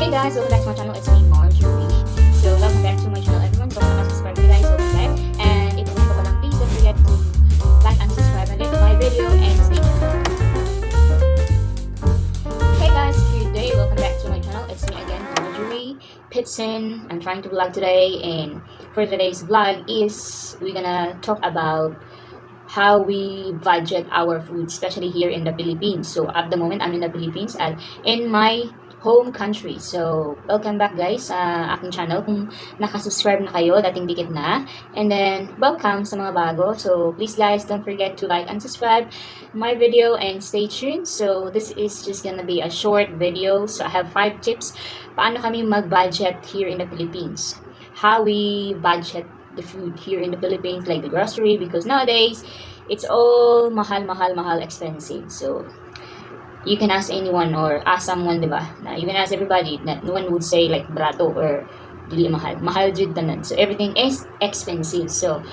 Hey guys, welcome back to my channel. It's me, Marjorie. So welcome back to my channel, everyone. Don't forget to subscribe guys, welcome back. And if you want to please don't forget to like and subscribe and like my video and stay tuned. Hey guys, today welcome back to my channel. It's me again, Marjorie Pitson. I'm trying to vlog today, and for today's vlog is we're gonna talk about how we budget our food, especially here in the Philippines. So at the moment, I'm in the Philippines and in my home country. So, welcome back guys sa aking channel. Kung nakasubscribe na kayo, dating dikit na. And then, welcome sa mga bago. So, please guys, don't forget to like and subscribe my video and stay tuned. So, this is just gonna be a short video. So, I have 5 tips paano kami mag-budget here in the Philippines. How we budget the food here in the Philippines, like the grocery, because nowadays, it's all mahal, expensive. So, you can ask anyone or ask someone, diba? Na you can ask everybody. Na no one would say like barato or dili mahal. Mahal jud tanan. So everything is expensive. So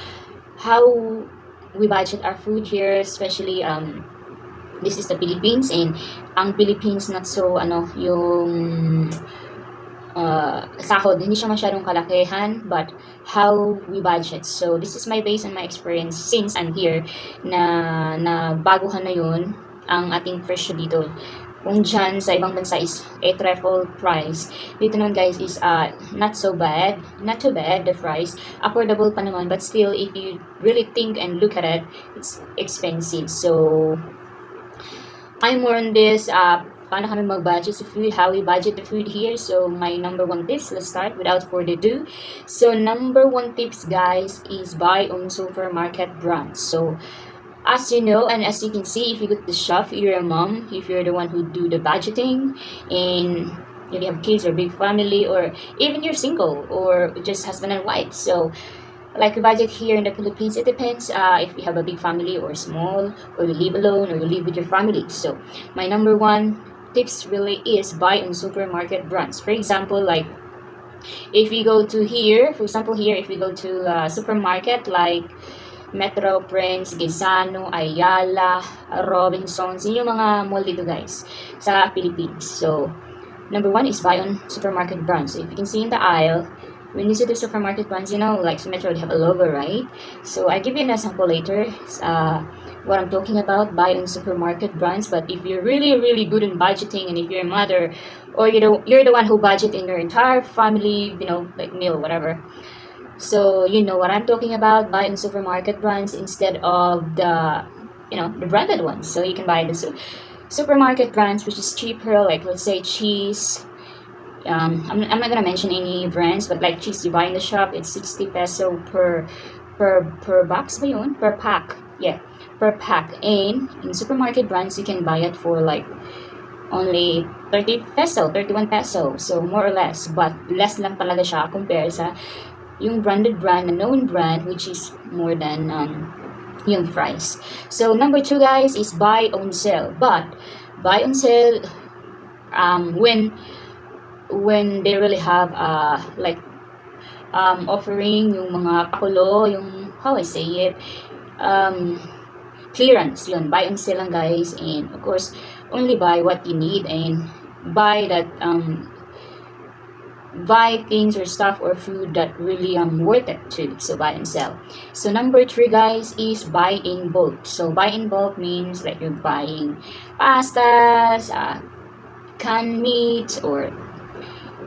how we budget our food here, especially this is the Philippines, and ang Philippines not so yung sahod, hindi siya masyadong kalakihan, but how we budget. So this is my based on my experience since I'm here na baguhan na yun ang ating presyo dito. Kung dyan sa ibang bansa is a triple price, dito naman guys is not too bad the price, affordable pa naman, but still if you really think and look at it, it's expensive. So I'm more on this paano kami mag-budget sa food, how we budget the food here. So my number 1 tips, let's start without further ado. So number 1 tips guys is buy on supermarket brands. So as you know, and as you can see, if you go to the shop, if you're a mom, if you're the one who do the budgeting, and if you have kids or big family, or even you're single or just husband and wife. So, like a budget here in the Philippines, it depends if you have a big family or small, or you live alone, or you live with your family. So, my number 1 tips really is buy on supermarket brands. For example, like if you go to here, for example here, if you go to a supermarket like Metro, Prince, Gisano, Ayala, Robinsons, yun yung mga mall dito guys sa Philippines. So, number 1 is buy on supermarket brands. So, if you can see in the aisle, when you see the supermarket brands, you know, like Metro, they have a logo, right? So, I give you an example later, what I'm talking about, buy on supermarket brands. But if you're really good in budgeting, and if you're a mother, or you're the one who budget in your entire family, you know, like meal, whatever, so you know what I'm talking about, buy in supermarket brands instead of the branded ones. So you can buy the supermarket brands which is cheaper, like let's say cheese. I'm not gonna mention any brands, but like cheese you buy in the shop, it's 60 peso per box ba yun? Per pack. Yeah, per pack. And in supermarket brands you can buy it for like only 30 peso, 31 peso. So more or less, but less lang talaga siya compared sa yung branded brand, a known brand, which is more than yung price. So number 2 guys is buy on sale. But buy on sale when they really have offering yung mga pakulo, yung how I say it, clearance yun. Buy on sale lang guys, and of course only buy what you need, and buy that buy things or stuff or food that really worth it too. So buy and sell. So number 3 guys is buy in bulk. So buy in bulk means like you're buying pastas, canned meat, or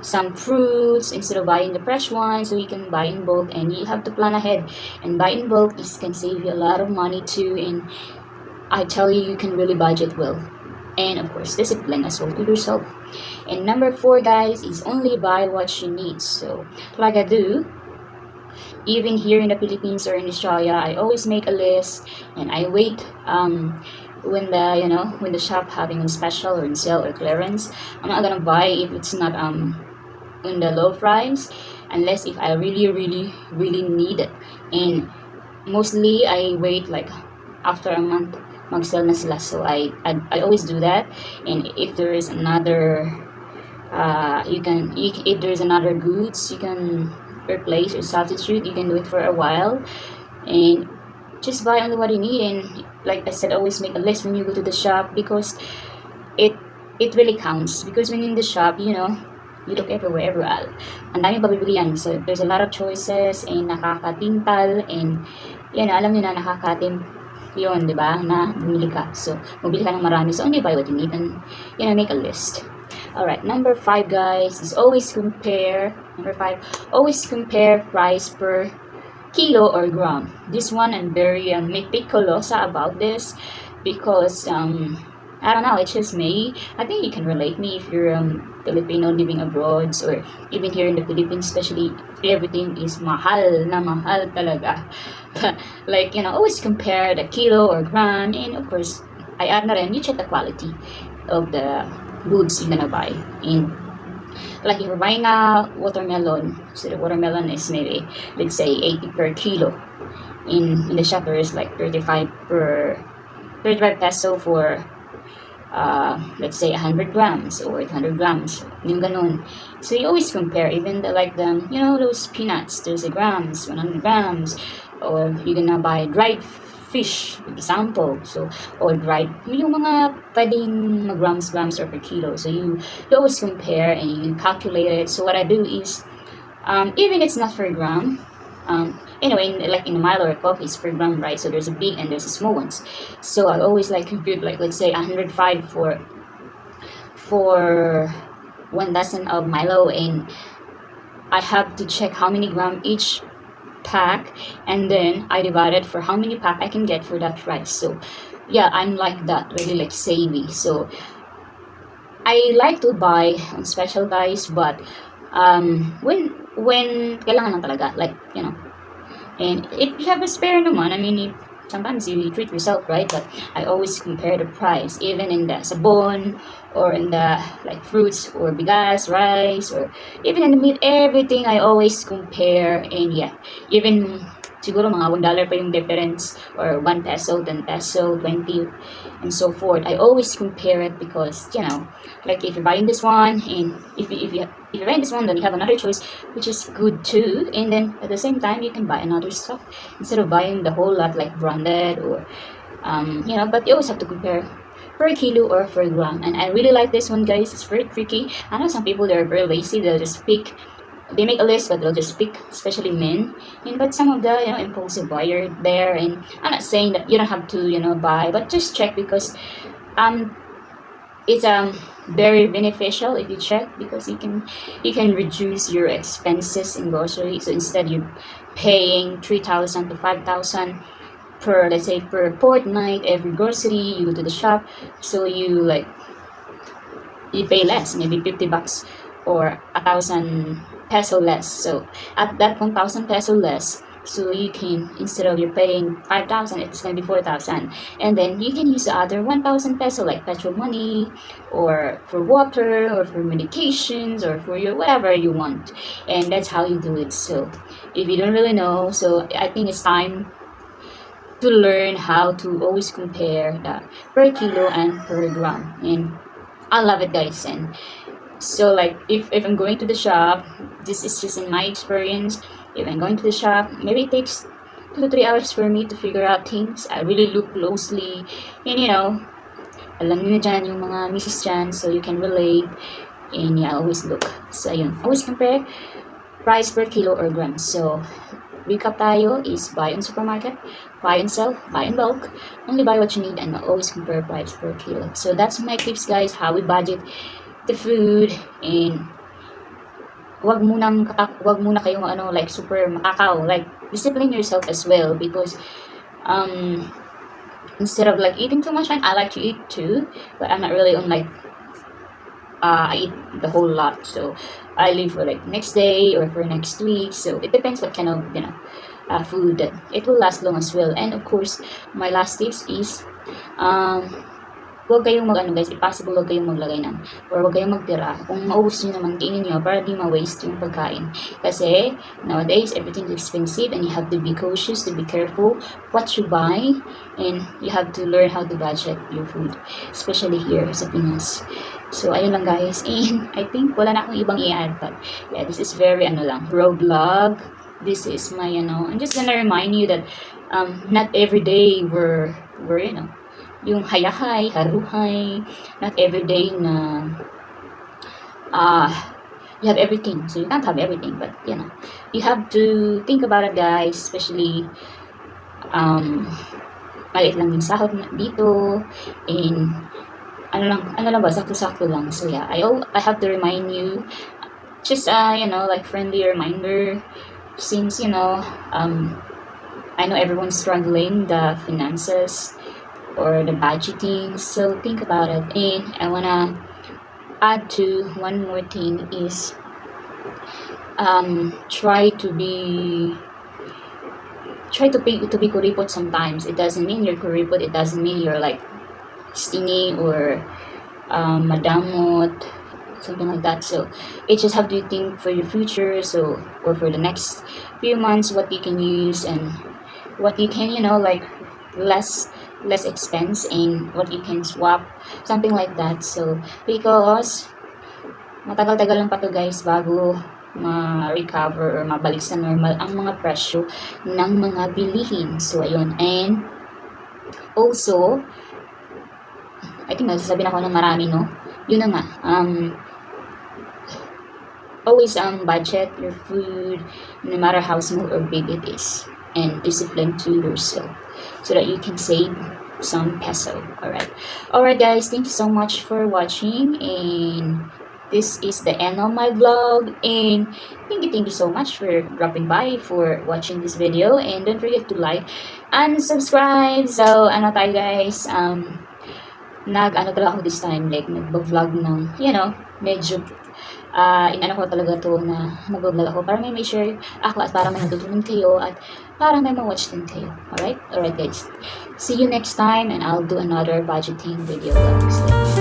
some fruits instead of buying the fresh ones. So you can buy in bulk, and you have to plan ahead. And buy in bulk can save you a lot of money too, and I tell you, you can really budget well. And of course, discipline as well to yourself. And number 4 guys is only buy what you need. So like I do, even here in the Philippines or in Australia, I always make a list, and I wait when the shop having a special or in sale or clearance. I'm not gonna buy if it's not in the low price, unless if I really need it. And mostly I wait like after a month mag-sell na sila. So I always do that. And if there is another if there's another goods you can replace or substitute, you can do it for a while, and just buy only what you need. And like I said, always make a list when you go to the shop, because it really counts. Because when in the shop, You look everywhere. Ang daming pagpipilian. So, there's a lot of choices and nakakatintal and alam niyo na nakakatim yun, di ba? Na bumili ka. So, bumili ka ng marami. So, only buy what you need and, make a list. Alright, number 5 guys is always compare price per kilo or gram. This one I'm very meticulous about this because I don't know, it's just me. I think you can relate me if you're Filipino living abroad or even here in the Philippines, especially everything is mahal na mahal talaga. Like, always compare the kilo or gram, and of course, I add na rin, you check the quality of the goods you're gonna buy. And like if you're buying a watermelon, so the watermelon is maybe, let's say, 80 per kilo. In the shop there is like 35 peso for let's say 100 grams or 800 grams, yung ganun. So you always compare, even those peanuts, there's a grams, 100 grams, or you're gonna buy dried fish, example, so, or dried, yung mga pwedeng grams or per kilo. So you always compare and you calculate it. So what I do is, even it's not per gram, anyway, like in a mile or a coffee, it's per gram, right? So there's a big and there's a small ones. So I always compute, let's say 105 for 1 dozen of Milo, and I have to check how many gram each pack, and then I divide it for how many pack I can get for that price. So yeah, I'm like that, really savvy. So I like to buy on special, guys, but when kailangan lang talaga, and if you have a spare naman, I mean, sometimes you treat yourself, right? But I always compare the price, even in the sabon or in the fruits or bigas, rice, or even in the meat, everything I always compare. And yeah, even siguro mga $1 pa yung difference, or 1 peso, 10 peso, 20, and so forth. I always compare it because, if you're buying this one, and if you're buying this one, then you have another choice, which is good too. And then at the same time, you can buy another stuff instead of buying the whole lot branded or, but you always have to compare per kilo or per gram. And I really like this one, guys. It's very tricky. I know some people, they're very lazy. They'll just pick. They make a list, but they'll just pick, especially men. But some of the impulsive buyer there, and I'm not saying that you don't have to buy, but just check, because it's very beneficial if you check, because you can reduce your expenses in grocery. So instead you paying 3,000 to 5,000 per, let's say, per fortnight every grocery you go to the shop, so you pay less, maybe 50 bucks or 1,000 peso less. So at that 1,000 peso less, so you can, instead of you're paying 5,000, it's gonna be 4,000, and then you can use the other 1,000 peso like petrol money, or for water, or for medications, or for your whatever you want. And that's how you do it. So if you don't really know, so I think it's time to learn how to always compare the per kilo and per gram. And I love it, guys. And so if I'm going to the shop, this is just in my experience, if I'm going to the shop, maybe it takes 2 to 3 hours for me to figure out things. I really look closely, and alam niyo na dyan yung mga misis dyan, so you can relate. And yeah, always look. So yun, always compare price per kilo or gram. So recap tayo is buy on supermarket, buy and sell, buy in bulk, only buy what you need, and always compare price per kilo. So that's my tips, guys, how we budget the food. And wag muna kayong super makakaw, discipline yourself as well, because instead of eating too much, I like to eat too, but I'm not really on I eat the whole lot, so I leave for next day or for next week. So it depends what kind of food that it will last long as well. And of course, my last tips is huwag kayong guys, if possible, huwag kayong maglagay or huwag kayong magtira. Kung maubos nyo naman, kainin nyo para di ma-waste yung pagkain. Kasi nowadays, everything is expensive, and you have to be cautious, to be careful what you buy, and you have to learn how to budget your food, especially here sa Pinas. So ayun lang, guys, and I think wala na akong ibang i-add, but yeah, this is very raw vlog. This is my I'm just gonna remind you that not every day we're yung hayahay, haruhay, not every day na you have everything. So you can't have everything, but you know, you have to think about it, guys. Especially, maliit lang yung sahod dito, and ano lang ba, sakto-sakto lang. So yeah, I have to remind you, just you know, like friendly reminder, since you know, I know everyone's struggling the finances or the budgeting. So think about it, and I wanna add to one more thing is try to be kuripot sometimes. It doesn't mean you're kuripot, it doesn't mean you're like stingy or madamot, something like that. So it just have to think for your future, so or for the next few months, what you can use and what you can, you know, like less expense, and what you can swap, something like that. So because matagal-tagal lang pa to, guys, bago ma-recover or mabalik sa normal ang mga presyo ng mga bilihin. So ayun, and also I think nagsasabi na ako ng marami, no? Yun na nga, always budget your food, no matter how small or big it is, and discipline to yourself so that you can save some peso. Alright guys, thank you so much for watching, and this is the end of my vlog, and thank you so much for dropping by, for watching this video, and don't forget to like and subscribe. So ano tayo, guys, nag-ano talaga ako this time, like nag-vlog ng, you know, medyo inano ko talaga to na mag-vlog ako para may share ako at para may natutunan kayo at para may ma-watch din kayo. Alright guys, see you next time, and I'll do another budgeting video, guys.